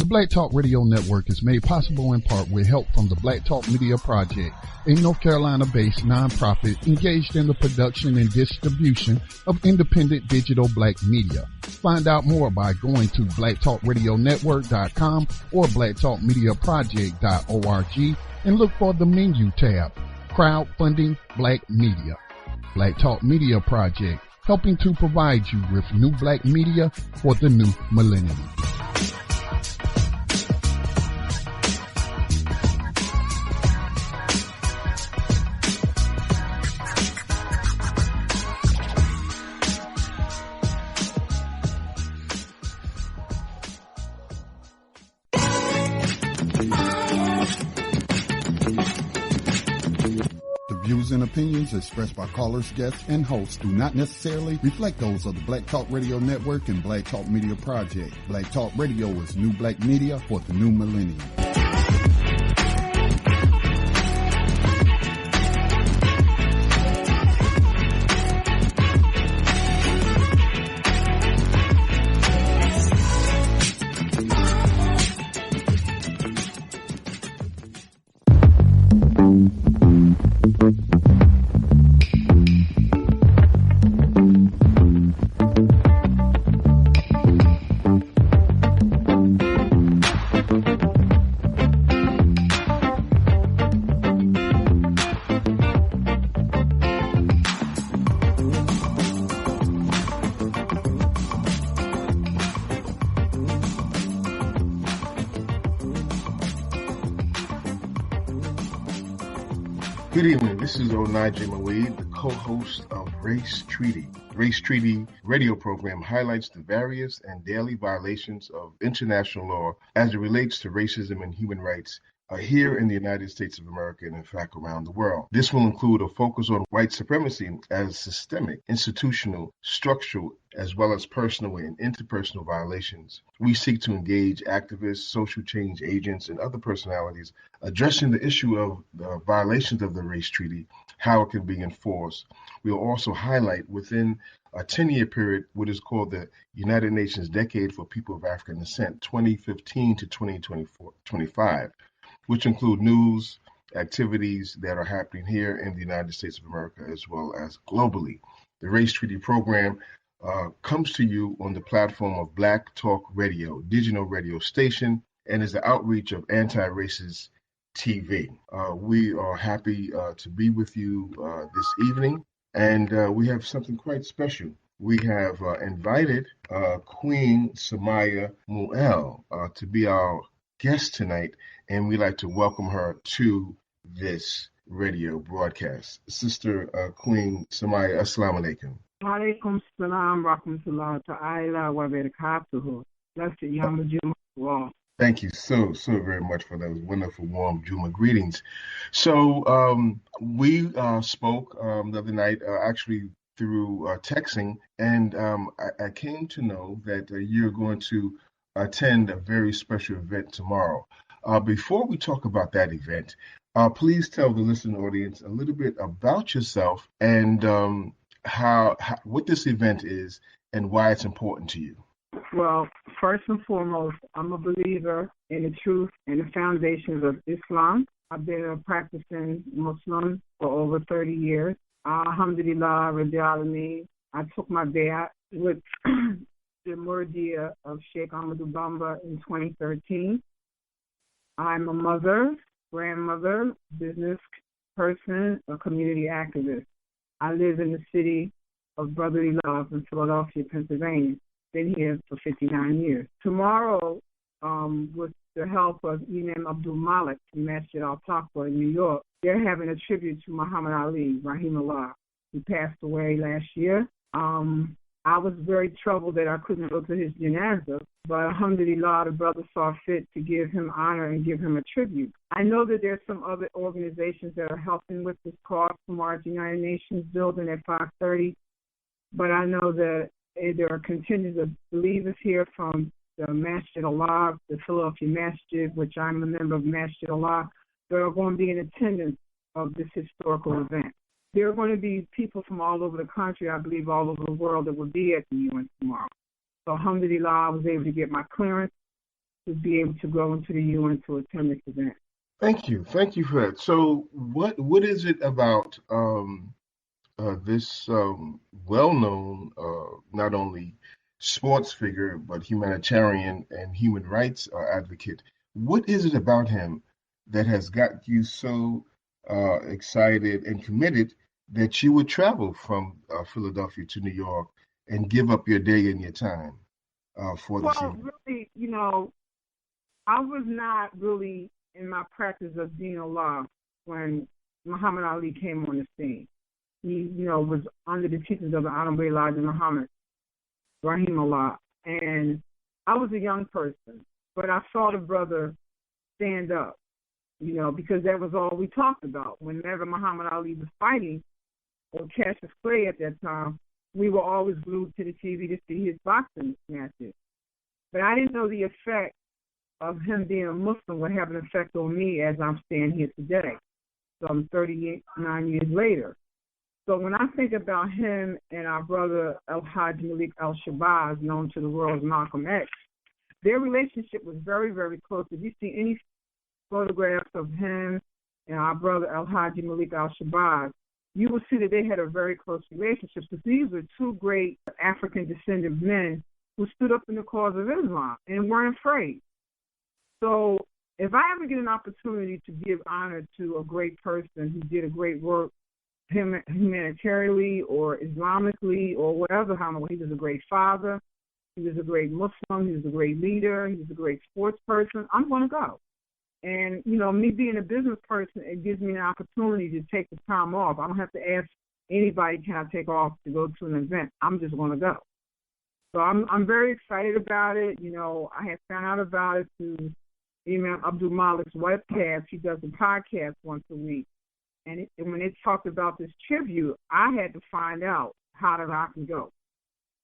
The Black Talk Radio Network is made possible in part with help from the Black Talk Media Project, a North Carolina-based nonprofit engaged in the production and distribution of independent digital black media. Find out more by going to blacktalkradionetwork.com or blacktalkmediaproject.org and look for the menu tab, Crowdfunding Black Media. Black Talk Media Project, helping to provide you with new black media for the new millennium. Views and opinions expressed by callers, guests, and hosts do not necessarily reflect those of the Black Talk Radio Network and Black Talk Media Project. Black Talk Radio is new black media for the new millennium. Good evening. This is Onaje Mawid, the co-host of Race Treaty. Race Treaty radio program highlights the various and daily violations of international law as it relates to racism and human rights here in the United States of America and in fact around the world. This will include a focus on white supremacy as systemic, institutional, structural, as well as personal and interpersonal violations. We seek to engage activists, social change agents, and other personalities addressing the issue of the violations of the Race Treaty, how it can be enforced. We'll also highlight within a 10-year period what is called the United Nations Decade for People of African Descent, 2015 to 2025, which include news, activities that are happening here in the United States of America as well as globally. The Race Treaty program comes to you on the platform of Black Talk Radio, digital radio station, and is the outreach of Anti-Racist TV. We are happy to be with you this evening, and we have something quite special. We have invited Queen Samiyah Mu'El to be our guest tonight, and we'd like to welcome her to this radio broadcast. Sister Queen Samiyah, Assalamu alaikum. Alaikum salam, rahmatullah ta'ala wa barakatuhu. Blessed Yom Jumu'ah. Thank you so very much for those wonderful, warm Juma greetings. So we spoke the other night, actually through texting, and I came to know that you're going to attend a very special event tomorrow. Before we talk about that event, please tell the listening audience a little bit about yourself and how what this event is and why it's important to you. Well, first and foremost, I'm a believer in the truth and the foundations of Islam. I've been a practicing Muslim for over 30 years. Alhamdulillah, Rabbil Alameen. I took my bayat with the Murdia of Sheikh Ahmadu Bamba in 2013. I'm a mother, grandmother, business person, a community activist. I live in the city of brotherly love in Philadelphia, Pennsylvania. Been here for 59 years. Tomorrow, with the help of Imam Abdul Malik from Masjid Al-Taqwa in New York, they're having a tribute to Muhammad Ali, Rahimahullah, who passed away last year. I was very troubled that I couldn't go to his janazah, but alhamdulillah, the brother saw fit to give him honor and give him a tribute. I know that there's some other organizations that are helping with this cause from our United Nations building at 530, but I know that there are contingents of believers here from the Masjid Allah, the Philadelphia Masjid, which I'm a member of Masjid Allah, that are going to be in attendance of this historical event. There are going to be people from all over the country, I believe all over the world, that will be at the UN tomorrow. So alhamdulillah, I was able to get my clearance to be able to go into the UN to attend this event. Thank you for that. So, what is it about this well-known, not only sports figure but humanitarian and human rights advocate? What is it about him that has got you so excited and committed that you would travel from Philadelphia to New York and give up your day and your time for this Well, event? really, I was not really in my practice of Deen Allah when Muhammad Ali came on the scene. He, was under the teachings of the Honorable Elijah Muhammad, Rahimullah. And I was a young person, but I saw the brother stand up, because that was all we talked about. Whenever Muhammad Ali was fighting, or Cassius Clay at that time, we were always glued to the TV to see his boxing matches. But I didn't know the effect of him being a Muslim would have an effect on me as I'm standing here today. So I'm 39 years later. So when I think about him and our brother El-Hajj Malik Al-Shabazz, known to the world as Malcolm X, their relationship was very, very close. If you see any photographs of him and our brother El-Hajj Malik Al-Shabazz, you will see that they had a very close relationship. So these were two great African descendant men who stood up in the cause of Islam and weren't afraid. So if I ever get an opportunity to give honor to a great person who did a great work humanitarianly or Islamically or whatever, he was a great father, he was a great Muslim, he was a great leader, he was a great sports person, I'm going to go. And, me being a business person, it gives me an opportunity to take the time off. I don't have to ask anybody, can I take off to go to an event? I'm just going to go. So I'm very excited about it. I had found out about it through Imam Abdul Malik's webcast. He does a podcast once a week. And when it talked about this tribute, I had to find out how that I can go.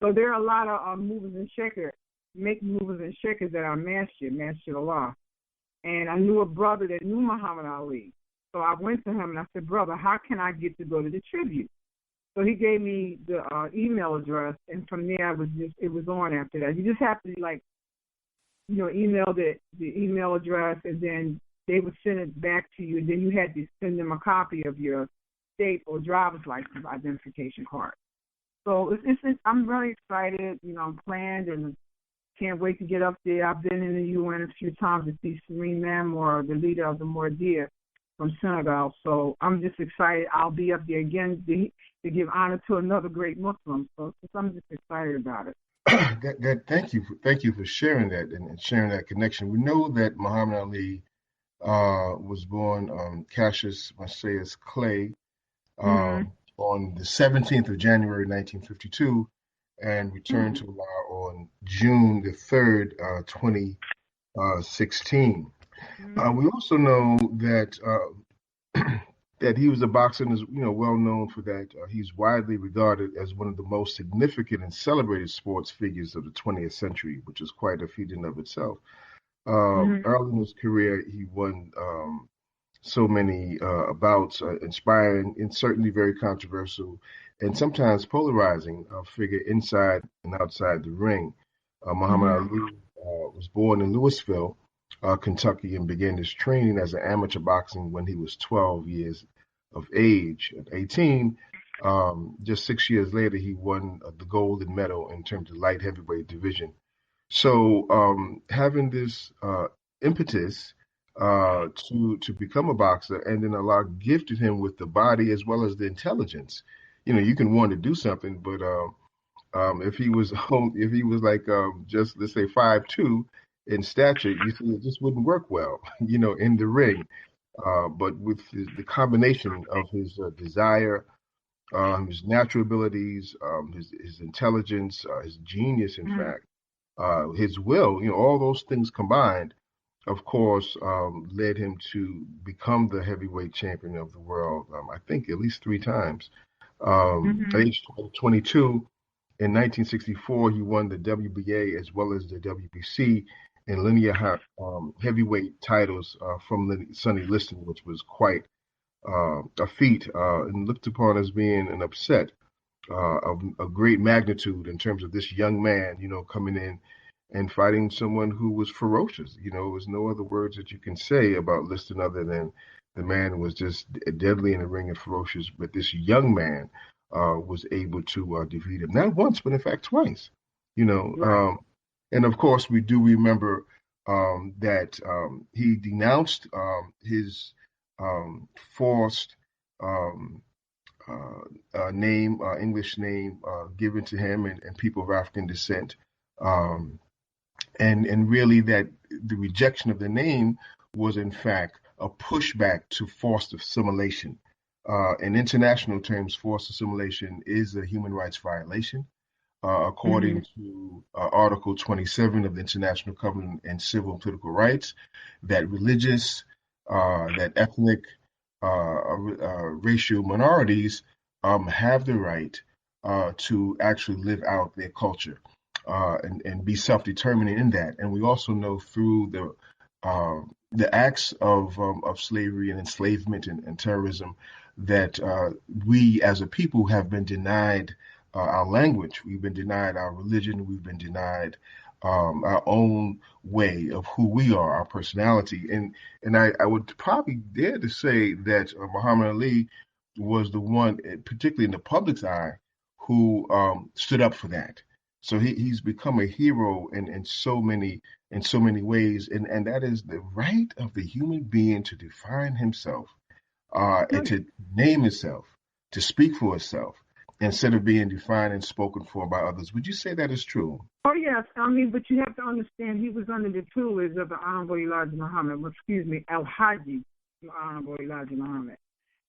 So there are a lot of movers and shakers that are mastered Allah. And I knew a brother that knew Muhammad Ali. So I went to him and I said, brother, how can I get to go to the tribute? So he gave me the email address, and from there it was on after that. You just have to email the email address, and then they would send it back to you, and then you had to send them a copy of your state or driver's license identification card. So I'm very excited. I'm planned and can't wait to get up there. I've been in the UN a few times to see Serene Mamor, the leader of the Mordia from Senegal. So I'm just excited. I'll be up there again to give honor to another great Muslim. So I'm just excited about it. Thank you for sharing that and sharing that connection. We know that Muhammad Ali was born Cassius Marcellus Clay on the 17th of January 1952 and returned to Allah on June the 3rd, 2016. We also know that that he was a boxer and is well known for that. He's widely regarded as one of the most significant and celebrated sports figures of the 20th century, which is quite a feat in of itself. Early in his career, he won so many bouts, inspiring and certainly very controversial and sometimes polarizing figure inside and outside the ring. Muhammad Ali was born in Louisville, Kentucky, and began his training as an amateur boxing when he was 12 years of age. At 18, just 6 years later, he won the gold medal in terms of light heavyweight division. So having this impetus to become a boxer, and then Allah gifted him with the body as well as the intelligence. You can want to do something, but if he was like just let's say 5'2" in stature, you see it just wouldn't work well, in the ring. But with the combination of his desire, his natural abilities, his intelligence, his genius, in fact, his will, all those things combined, of course, led him to become the heavyweight champion of the world, I think at least 3 times. At age 22, in 1964, he won the WBA as well as the WBC and linear heavyweight titles from Sonny Liston, which was quite a feat and looked upon as being an upset of a great magnitude in terms of this young man, coming in and fighting someone who was ferocious. There was no other words that you can say about Liston other than the man was just deadly in the ring and ferocious. But this young man was able to defeat him, not once, but in fact twice. Right. And of course, we do remember that he denounced his forced um, English name given to him and people of African descent. Um, and really that the rejection of the name was in fact a pushback to forced assimilation. In international terms, forced assimilation is a human rights violation. Hmm. According to Article 27 of the International Covenant on Civil and Political Rights, that religious, that ethnic, racial minorities have the right to actually live out their culture and be self-determining in that. And we also know through the acts of slavery and enslavement and terrorism that we as a people have been denied our language, we've been denied our religion, we've been denied our own way of who we are, our personality. And I would probably dare to say that Muhammad Ali was the one, particularly in the public's eye, who stood up for that. So he's become a hero in so many ways, and that is the right of the human being to define himself and Right. to name himself, to speak for himself, instead of being defined and spoken for by others. Would you say that is true? Oh yes, I mean, but you have to understand he was under the tutelage of the Honorable Elijah Muhammad. Well, excuse me, Al Haji, Honorable Elijah Muhammad,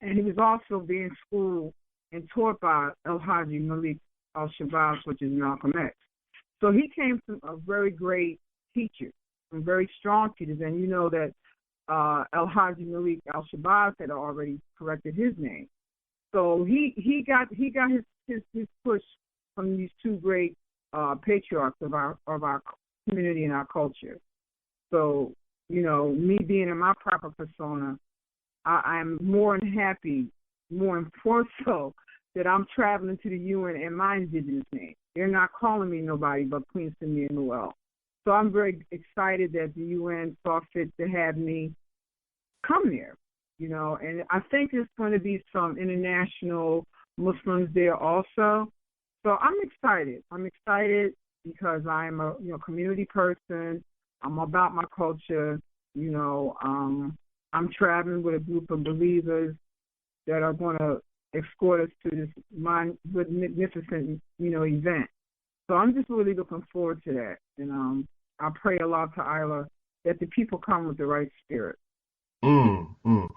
and he was also being schooled and taught by Al Haji Malik Al Shabazz, which is Malcolm X. So he came from a very great teacher, from very strong teachers, and you know that Al Haji Malik Al Shabazz had already corrected his name. So he got his push from these two great patriarchs of our community and our culture. So me being in my proper persona, I'm more than happy, more and more so that I'm traveling to the UN in my indigenous name. They're not calling me nobody but Queen Samiyah Mu'El. So I'm very excited that the UN saw fit to have me come there, and I think there's going to be some international Muslims there also. So I'm excited. I'm excited because I'm a community person. I'm about my culture. I'm traveling with a group of believers that are going to escort us to this magnificent event. So I'm just really looking forward to that, and I pray Allah Ta'ala that the people come with the right spirit. Mm, mm.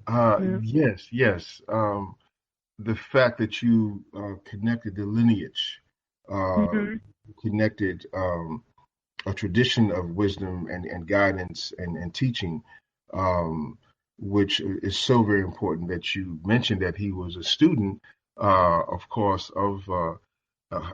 Yeah. Yes, yes. The fact that you connected the lineage, uh, Hmm. connected a tradition of wisdom and guidance and teaching, um, which is so very important that you mentioned that he was a student, of course, of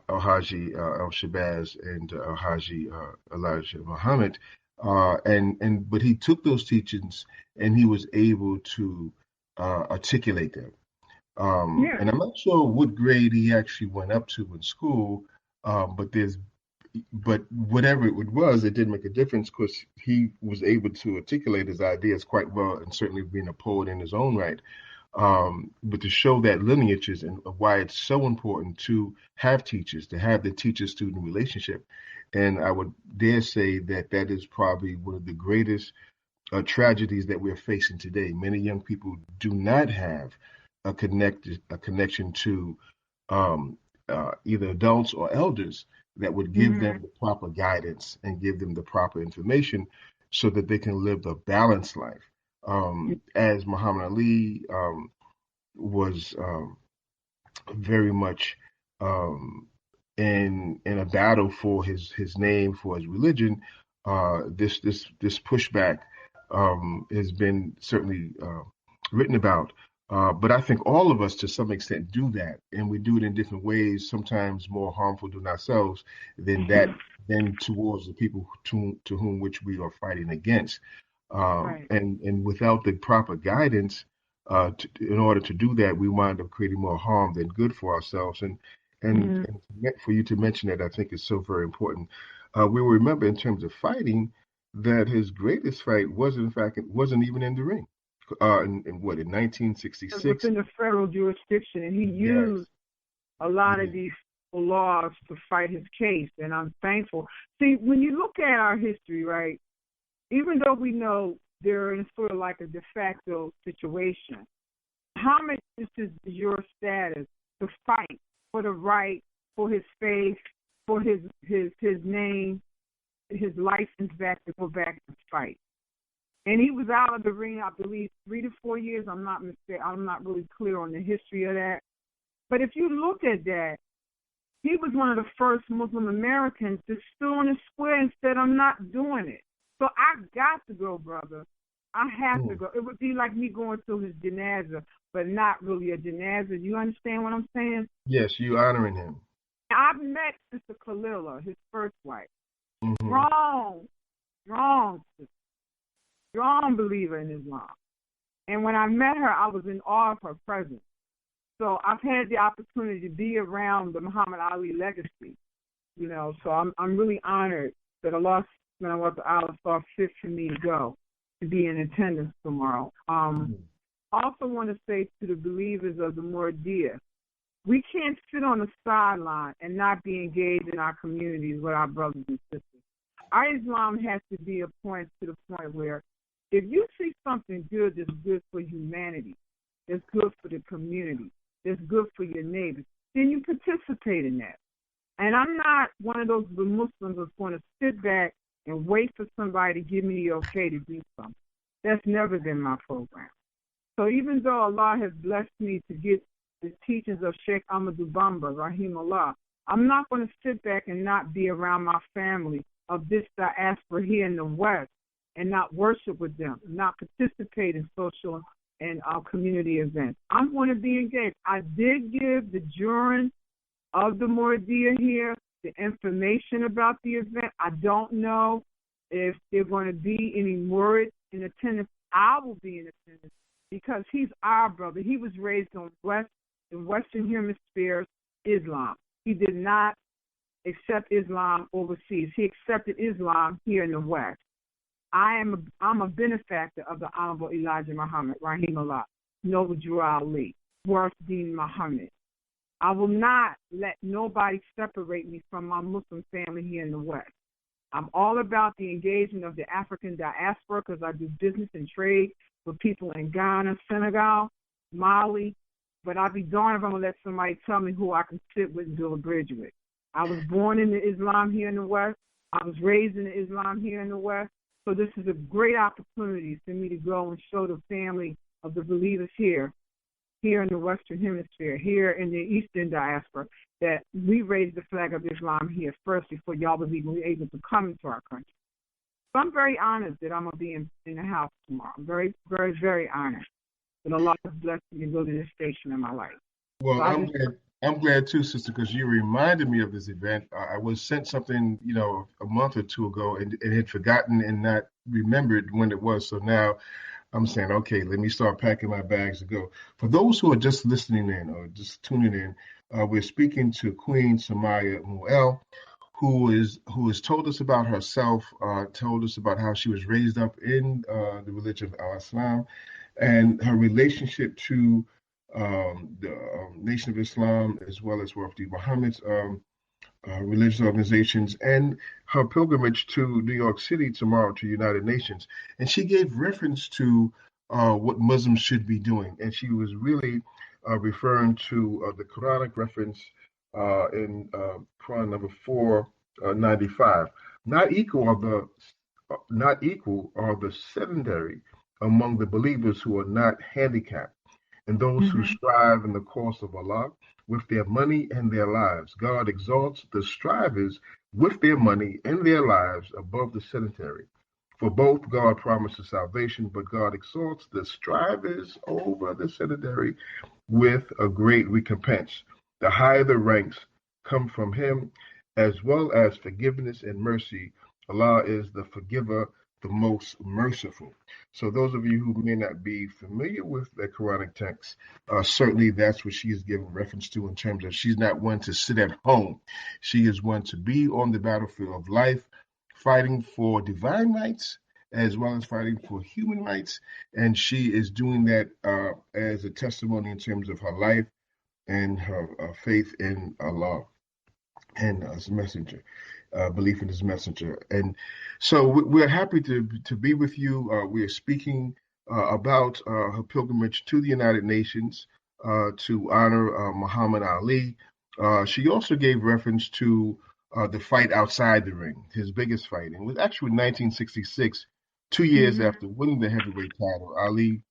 Al-Haji al-Shabazz and Al-Haji Elijah Muhammad. But he took those teachings and he was able to articulate them. Yeah. And I'm not sure what grade he actually went up to in school, but whatever it was, it didn't make a difference because he was able to articulate his ideas quite well, and certainly being a poet in his own right. But to show that lineages and why it's so important to have teachers, to have the teacher-student relationship, and I would dare say that that is probably one of the greatest tragedies that we're facing today. Many young people do not have a connection to either adults or elders that would give them Hmm. the proper guidance and give them the proper information so that they can live a balanced life. As Muhammad Ali was very much um, in a battle for his name, for his religion, this pushback has been certainly written about. But I think all of us, to some extent, do that, and we do it in different ways. Sometimes more harmful to ourselves than towards the people to whom which we are fighting against. Right. And without the proper guidance, in order to do that, we wind up creating more harm than good for ourselves. And Hmm. for you to mention that, I think is so very important. We will remember in terms of fighting that his greatest fight wasn't even in the ring. In what, in 1966? Within the federal jurisdiction, and he Yes. used a lot of these laws to fight his case, and I'm thankful. See, when you look at our history, right, even though we know they're in sort of like a de facto situation, how much is your status to fight for the right, for his faith, for his name, his license back to go back and fight? And he was out of the ring, I believe, 3 to 4 years. I'm not really clear on the history of that. But if you look at that, he was one of the first Muslim Americans to stood on the square and said, I'm not doing it. So I got to go, brother. I have to go. It would be like me going to his janazah, but not really a janazah. You understand what I'm saying? Yes, you honoring him. I've met Sister Khalila, his first wife. Mm-hmm. Strong believer in Islam. And when I met her, I was in awe of her presence. So I've had the opportunity to be around the Muhammad Ali legacy, you know. So I'm really honored that Allah subhanahu wa ta'ala saw fit for me to go, to be in attendance tomorrow. I also want to say to the believers of the Mu'El, we can't sit on the sideline and not be engaged in our communities with our brothers and sisters. Our Islam has to be a point to the point where if you see something good that's good for humanity, that's good for the community, that's good for your neighbors, then you participate in that. And I'm not one of those Muslims that's going to sit back and wait for somebody to give me the okay to do something. That's never been my program. So even though Allah has blessed me to get the teachings of Sheikh Ahmadu Bamba, rahimahullah, I'm not going to sit back and not be around my family of this diaspora here in the West and not worship with them, not participate in social and community events. I'm going to be engaged. I did give the jurors of the Mu'El here the information about the event. I don't know if there are going to be any Mu'El in attendance. I will be in attendance because he's our brother. He was raised on the Western Hemisphere Islam. He did not accept Islam overseas. He accepted Islam here in the West. I'm a benefactor of the Honorable Elijah Muhammad, rahimahullah, Noble Drew Ali, Worth Dean Muhammad. I will not let nobody separate me from my Muslim family here in the West. I'm all about the engagement of the African diaspora because I do business and trade with people in Ghana, Senegal, Mali, but I'll be darned if I'm going to let somebody tell me who I can sit with and build a bridge with. I was born in the Islam here in the West. I was raised in the Islam here in the West. So this is a great opportunity for me to go and show the family of the believers here in the Western Hemisphere, here in the Eastern diaspora, that we raised the flag of Islam here first before y'all was even able to come into our country. So I'm very honored that I'm going to be in the house tomorrow. I'm very, very, very honored that Allah has blessed me to go to this station in my life. Well, so I'm glad too, sister, because you reminded me of this event. I was sent something, a month or two ago and had forgotten and not remembered when it was. So now I'm saying, okay, let me start packing my bags to go. For those who are just listening in or just tuning in, we're speaking to Queen Samiyah Mu'El, who has told us about herself, told us about how she was raised up in the religion of Islam and her relationship to the Nation of Islam, as well as Wafdi Muhammad's religious organizations, and her pilgrimage to New York City tomorrow to United Nations. And she gave reference to what Muslims should be doing. And she was really referring to the Quranic reference in Quran number 495. Not equal are the sedentary among the believers who are not handicapped, and those who strive in the cause of Allah with their money and their lives. God exalts the strivers with their money and their lives above the sedentary. For both God promises salvation, but God exalts the strivers over the sedentary with a great recompense. The higher the ranks come from Him, as well as forgiveness and mercy. Allah is the forgiver, the most merciful. So those of you who may not be familiar with the Quranic text, certainly that's what she is giving reference to in terms of she's not one to sit at home. She is one to be on the battlefield of life, fighting for divine rights as well as fighting for human rights. And she is doing that as a testimony in terms of her life and her faith in Allah and His messenger, belief in His messenger. And so we're happy to be with you. We are speaking about her pilgrimage to the United Nations to honor Muhammad Ali. She also gave reference to the fight outside the ring, his biggest fight. And it was actually in 1966, 2 years after winning the heavyweight title. Ali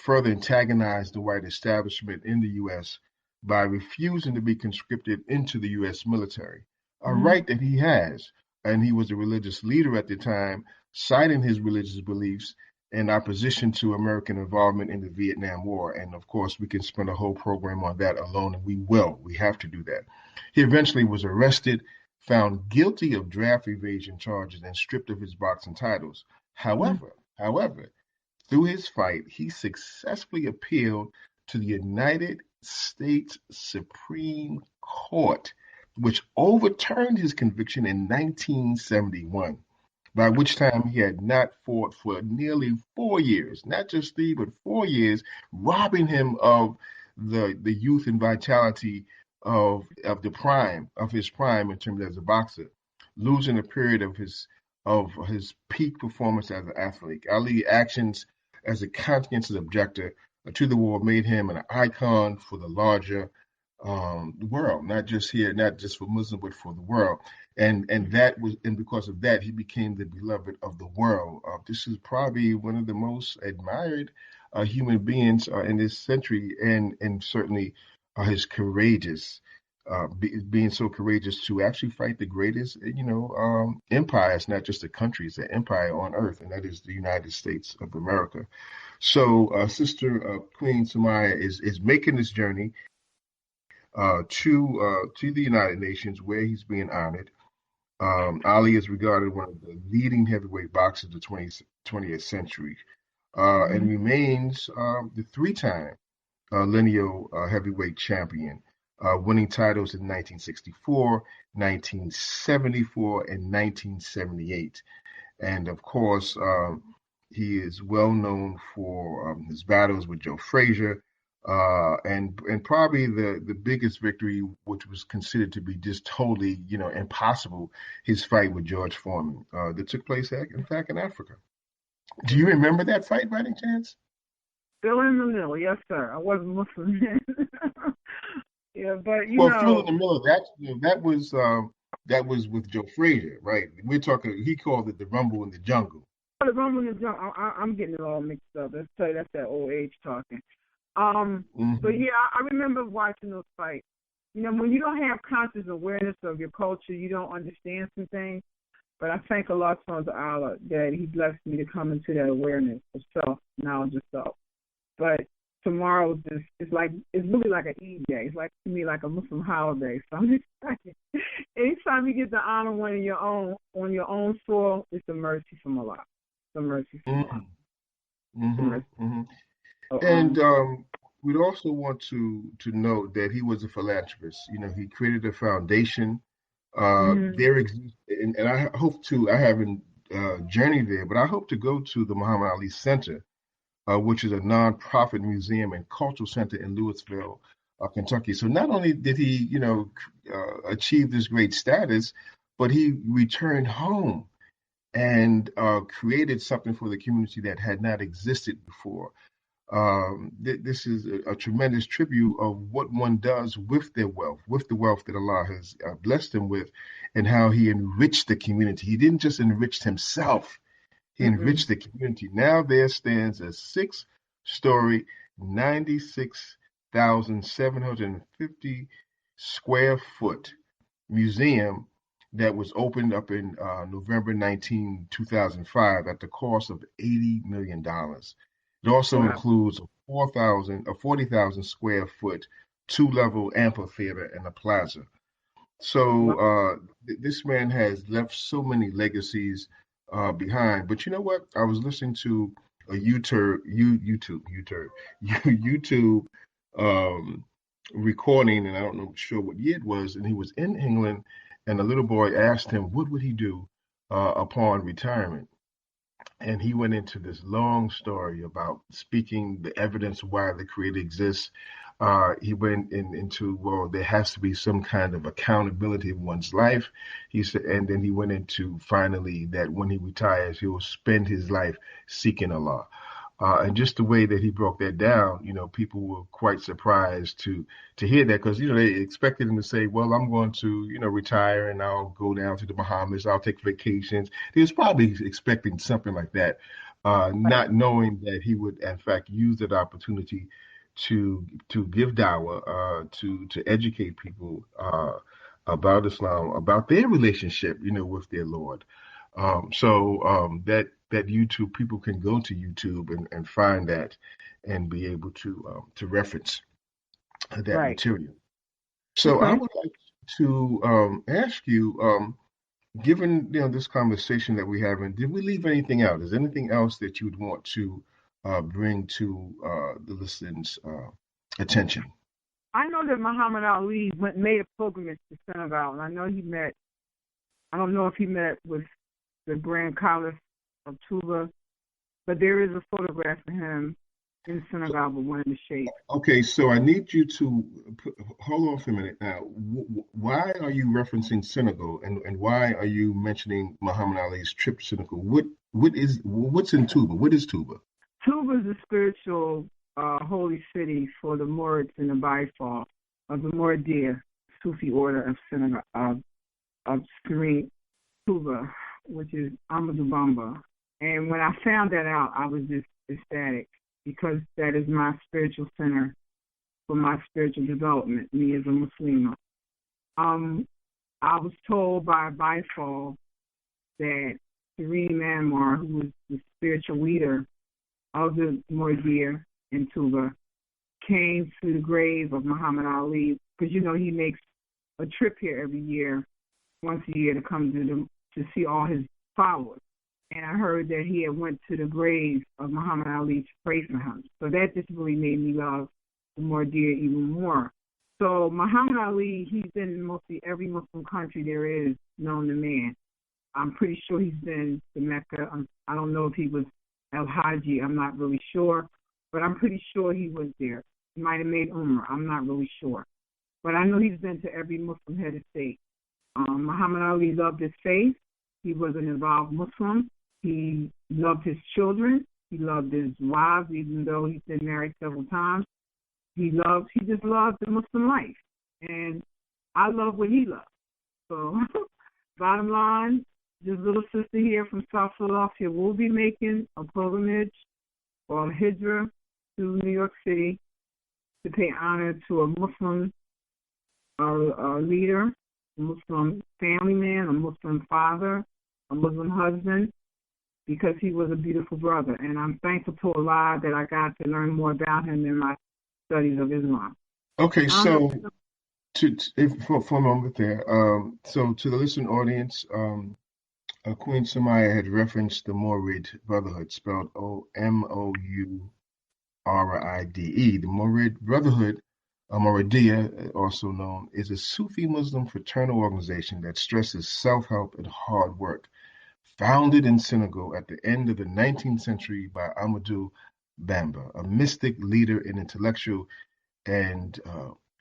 further antagonized the white establishment in the U.S. by refusing to be conscripted into the U.S. military, a right that he has. And he was a religious leader at the time, citing his religious beliefs in opposition to American involvement in the Vietnam War. And of course, we can spend a whole program on that alone, and we will. We have to do that. He eventually was arrested, found guilty of draft evasion charges, and stripped of his boxing titles. However, through his fight, he successfully appealed to the United States Supreme Court, which overturned his conviction in 1971, by which time he had not fought for nearly 4 years, not just 3, but 4 years, robbing him of the youth and vitality of his prime in terms of as a boxer, losing a period of his peak performance as an athlete. Ali's actions as a conscientious objector to the war made him an icon for the larger world, not just for Muslims, but for the world. And because of that, he became the beloved of the world. This is probably one of the most admired human beings in this century, and certainly his courageous, being so courageous to actually fight the greatest, empires, not just the countries, the empire on earth, and that is the United States of America. So, Sister Queen Samiyah is making this journey to the United Nations, where he's being honored. Ali is regarded one of the leading heavyweight boxers of the 20th century, and remains the 3-time lineal heavyweight champion, winning titles in 1964, 1974, and 1978. And of course, he is well known for his battles with Joe Frazier, and probably the biggest victory, which was considered to be just totally, impossible, his fight with George Foreman that took place, in fact, in Africa. Do you remember that fight by any chance? Still in the middle, yes, sir. I wasn't Muslim then. Yeah, but Phil in the middle, that was with Joe Frazier, right? We're talking. He called it the Rumble in the Jungle. The Rumble in the Jungle. I'm getting it all mixed up. That's that old age talking. But yeah, I remember watching those fights. When you don't have conscious awareness of your culture, you don't understand some things. But I thank Allah subhanahu wa ta'ala that He blessed me to come into that awareness of self, knowledge of self. But tomorrow it's really like an Eid day. It's like to me like a Muslim holiday. So I'm excited. Anytime you get to honor one on your own soil, it's a mercy from Allah. It's a mercy from Allah. And we'd also want to note that he was a philanthropist. He created a foundation. There exists, and I hope to. I haven't journeyed there, but I hope to go to the Muhammad Ali Center, which is a nonprofit museum and cultural center in Louisville, Kentucky. So not only did he, achieve this great status, but he returned home and created something for the community that had not existed before. This is a tremendous tribute of what one does with their wealth, with the wealth that Allah has blessed him with, and how he enriched the community. He didn't just enrich himself, he enriched the community. Now there stands a 6-story, 96,750 square foot museum that was opened up in November 19, 2005 at the cost of $80 million. It also includes a 40,000 square foot 2-level amphitheater and a plaza. So this man has left so many legacies behind. But you know what? I was listening to a YouTube um, recording, and I don't know sure what year it was, and he was in England, and a little boy asked him, what would he do upon retirement? And he went into this long story about speaking the evidence why the Creator exists. He went into, well, there has to be some kind of accountability in one's life. He said, and then he went into finally that when he retires, he will spend his life seeking Allah. And just the way that he broke that down, people were quite surprised to hear that, because they expected him to say, "Well, I'm going to retire and I'll go down to the Bahamas. I'll take vacations." He was probably expecting something like that, not knowing that he would in fact use that opportunity to give dawah, to educate people about Islam, about their relationship, with their Lord. That YouTube, people can go to YouTube and find that and be able to reference that material. So I would like to ask you, given this conversation that we're having, did we leave anything out? Is there anything else that you would want to bring to the listeners' attention? I know that Muhammad Ali made a pilgrimage to Senegal, and I know I don't know if he met with the Grand Caliph of Touba, but there is a photograph of him in Senegal with one of the sheikhs. Okay, so I need you to hold on for a minute now. Why are you referencing Senegal, and why are you mentioning Muhammad Ali's trip to Senegal? What's in Touba? What is Touba? Touba is a spiritual holy city for the Murids and the Baifal of the Muridiya Sufi order of Senegal, of Serene Touba, which is Amadou Bamba. And when I found that out, I was just ecstatic, because that is my spiritual center for my spiritual development, me as a Muslim. I was told by Baifal that Serene Manmar, who was the spiritual leader of the Muridiya in Touba, came to the grave of Muhammad Ali, because he makes a trip here every year, once a year, to come to see all his followers. And I heard that he had went to the grave of Muhammad Ali to pray for him. So that just really made me love the Muridiya even more. So Muhammad Ali, he's been in mostly every Muslim country there is known to man. I'm pretty sure he's been to Mecca. I don't know if he was Al-Haji. I'm not really sure. But I'm pretty sure he was there. He might have made Umrah. I'm not really sure. But I know he's been to every Muslim head of state. Muhammad Ali loved his faith. He was an involved Muslim. He loved his children. He loved his wives, even though he's been married several times. He just loved the Muslim life. And I love what he loved. So, bottom line, this little sister here from South Philadelphia will be making a pilgrimage or a hijrah to New York City to pay honor to a Muslim leader, a Muslim family man, a Muslim father, a Muslim husband, because he was a beautiful brother. And I'm thankful to Allah that I got to learn more about him in my studies of Islam. Okay, so for a moment there, so to the listening audience, Queen Samiyah had referenced the Murid Brotherhood, spelled Mouride. The Murid Brotherhood, Muridiya, also known, is a Sufi Muslim fraternal organization that stresses self-help and hard work. Founded in Senegal at the end of the 19th century by Amadou Bamba, a mystic leader and intellectual, and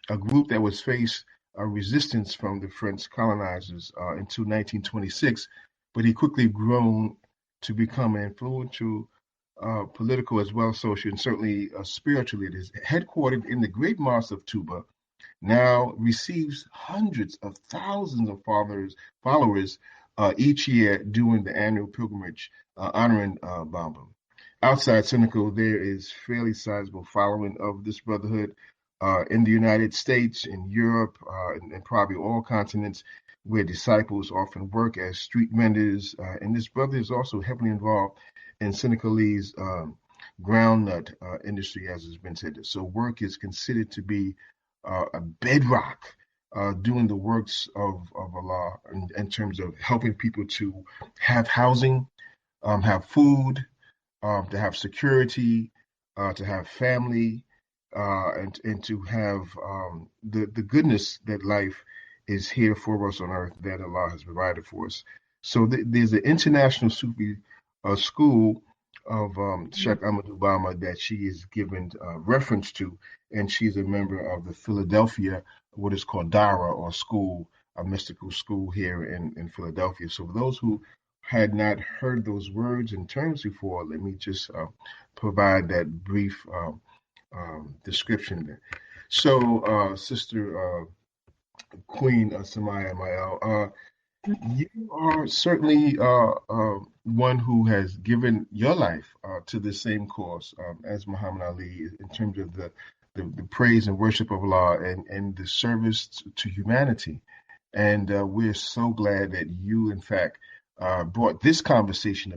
a group that was faced a resistance from the French colonizers until 1926, but he quickly grown to become an influential political as well as social and certainly spiritual leader. Headquartered in the Great Mosque of Touba, now receives hundreds of thousands of followers each year during the annual pilgrimage honoring Bamba. Outside Senegal, there is fairly sizable following of this brotherhood in the United States, in Europe, and probably all continents, where disciples often work as street vendors. And this brother is also heavily involved in Senegalese groundnut industry, as has been said. So work is considered to be a bedrock doing the works of Allah in terms of helping people to have housing, have food, to have security, to have family, and to have the goodness that life is here for us on earth that Allah has provided for us. So there's an international Sufi school of Sheikh Ahmadu Bama that she is given reference to, and she's a member of the Philadelphia, what is called Dara, or school, a mystical school here in Philadelphia. So for those who had not heard those words and terms before, let me just provide that brief description. So, Sister Queen Samiyah Mu'El, you are certainly one who has given your life to the same cause as Muhammad Ali in terms of the praise and worship of Allah and the service to humanity. And we're so glad that you, in fact, brought this conversation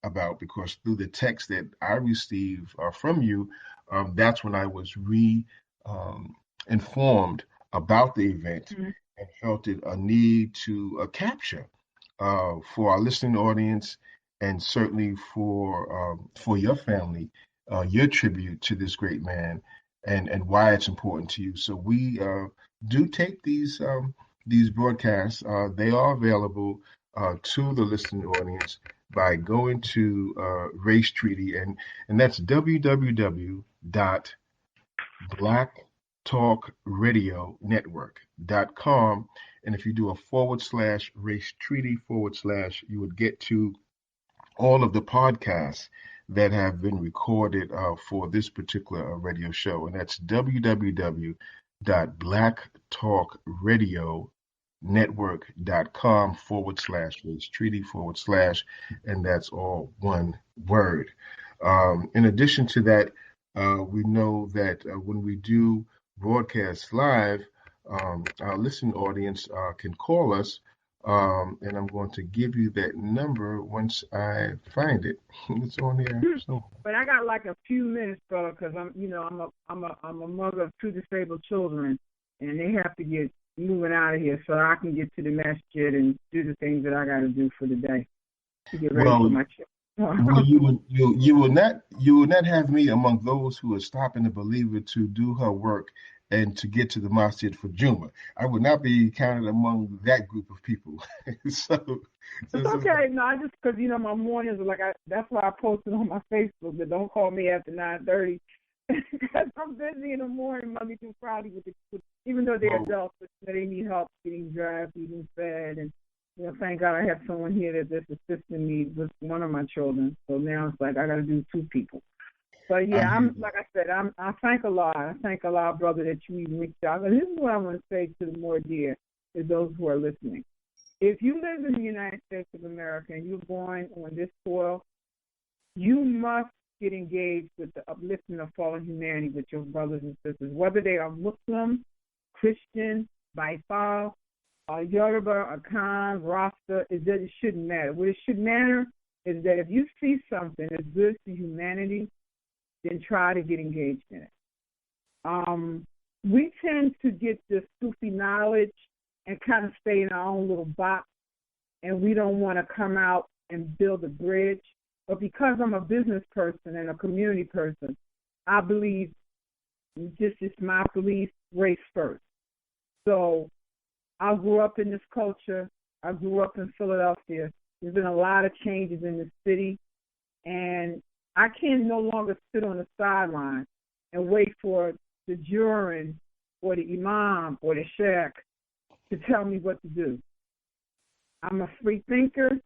about because through the text that I received from you, that's when I was informed about the event and felt it a need to capture for our listening audience and certainly for your family, your tribute to this great man and why it's important to you. So we do take these broadcasts. They are available to the listening audience by going to Race Treaty, and that's www.blacktalkradionetwork.com. And if you do a /Race Treaty /, you would get to all of the podcasts that have been recorded for this particular radio show. And that's www.blacktalkradionetwork.com /Race Treaty /, and that's all one word. In addition to that, we know that when we do broadcast live, our listening audience can call us, and I'm going to give you that number once I find it. It's on there. So. But I got like a few minutes, brother, because I'm a mother of 2 disabled children, and they have to get moving out of here so I can get to the masjid and do the things that I got to do for the day to get ready for my children. Well, you will not have me among those who are stopping the believer to do her work and to get to the masjid for Juma. I would not be counted among that group of people. so it's okay. No, I just because my mornings are like that's why I posted on my Facebook that don't call me after 9:30 because I'm busy in the morning Monday through Friday with even though they're adults, but they need help getting dressed, eating fed, and thank God I have someone here that's assisting me with one of my children. So now it's like I got to do 2 people. But yeah, I'm like I said, I thank Allah. I thank Allah, brother, that you even reached out. And this is what I want to say to the more dear, is those who are listening. If you live in the United States of America and you're born on this soil, you must get engaged with the uplifting of fallen humanity with your brothers and sisters, whether they are Muslim, Christian, Baifal, Yoruba, Akan, Rasta. It shouldn't matter. What it should matter is that if you see something that's good for humanity, then try to get engaged in it. We tend to get this Sufi knowledge and kind of stay in our own little box, and we don't want to come out and build a bridge. But because I'm a business person and a community person, I believe, this is my belief, race first. So I grew up in this culture. I grew up in Philadelphia. There's been a lot of changes in the city, and I can no longer sit on the sideline and wait for the jurin or the imam or the sheikh to tell me what to do. I'm a free thinker.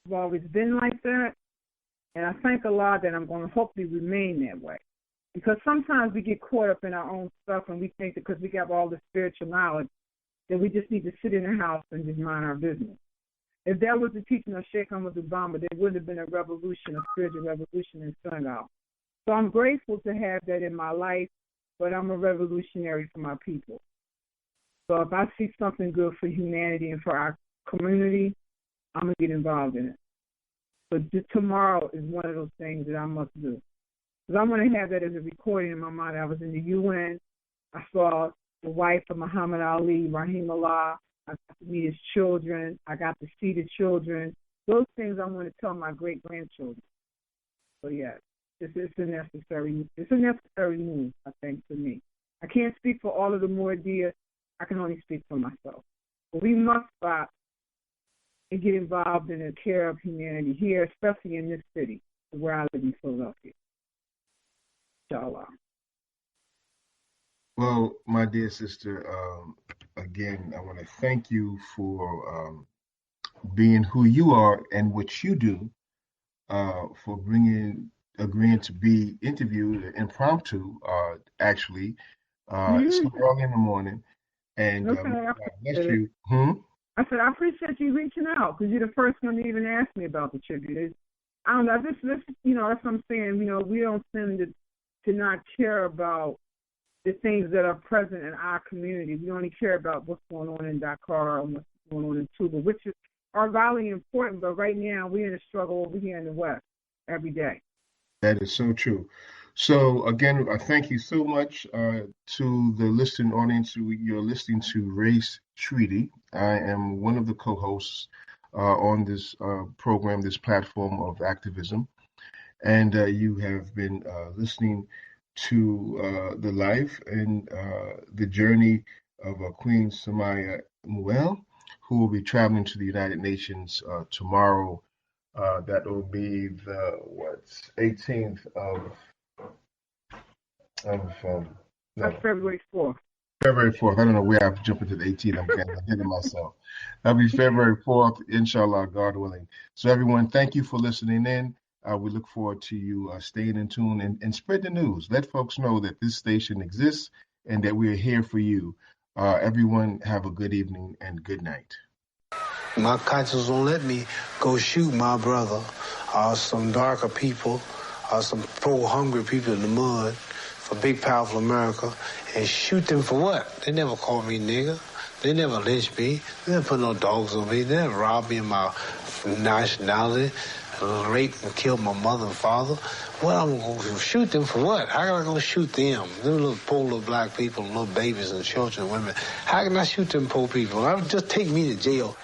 I've always been like that. And I thank Allah that I'm going to hopefully remain that way. Because sometimes we get caught up in our own stuff and we think that because we have all the spiritual knowledge that we just need to sit in the house and just mind our business. If that was the teaching of Sheikh Ahmadu Bamba, there wouldn't have been a revolution, a spiritual revolution in Senegal. So I'm grateful to have that in my life, but I'm a revolutionary for my people. So if I see something good for humanity and for our community, I'm going to get involved in it. But tomorrow is one of those things that I must do. Because I want to have that as a recording in my mind. I was in the UN. I saw the wife of Muhammad Ali, Rahim Allah. I got to meet his children. I got to see the children. those things I want to tell my great-grandchildren. So, yes, it's a necessary move, I think, for me. I can't speak for all of the Mu'El. I can only speak for myself. But we must stop and get involved in the care of humanity here, especially in this city, where I live in Philadelphia. Inshallah. Well, my dear sister, again, I want to thank you for being who you are and what you do, for agreeing to be interviewed impromptu, actually, so early in the morning. And God bless you. I said, I appreciate you reaching out, because you're the first one to even ask me about the tribute. I don't know, this, that's what I'm saying. We don't tend to not care about the things that are present in our community. We only care about what's going on in Dakar and what's going on in Tuba, which are vitally important, but right now we're in a struggle over here in the West every day. That is so true. So, again, I thank you so much to the listening audience. You're listening to Race Treaty. I am one of the co-hosts on this program, this platform of activism. And you have been listening to the life and the journey of Queen Samiyah Mu'El, who will be traveling to the United Nations tomorrow. That will be the 18th That's February 4th. February 4th. I don't know where I've jumped into the 18th. I'm getting ahead of myself. That'll be February 4th, inshallah, God willing. So everyone, thank you for listening in. We look forward to you staying in tune and spread the news. Let folks know that this station exists and that we're here for you. Everyone, have a good evening and good night. My conscience won't let me go shoot my brother or some darker people or some poor, hungry people in the mud for big, powerful America and shoot them for what? They never called me nigger. They never lynched me. They never put no dogs on me. They never robbed me of my nationality, raped and killed my mother and father. Well, I'm going to shoot them for what? How can I go shoot them? Them little poor little black people, little babies and children and women. How can I shoot them poor people? Just take me to jail.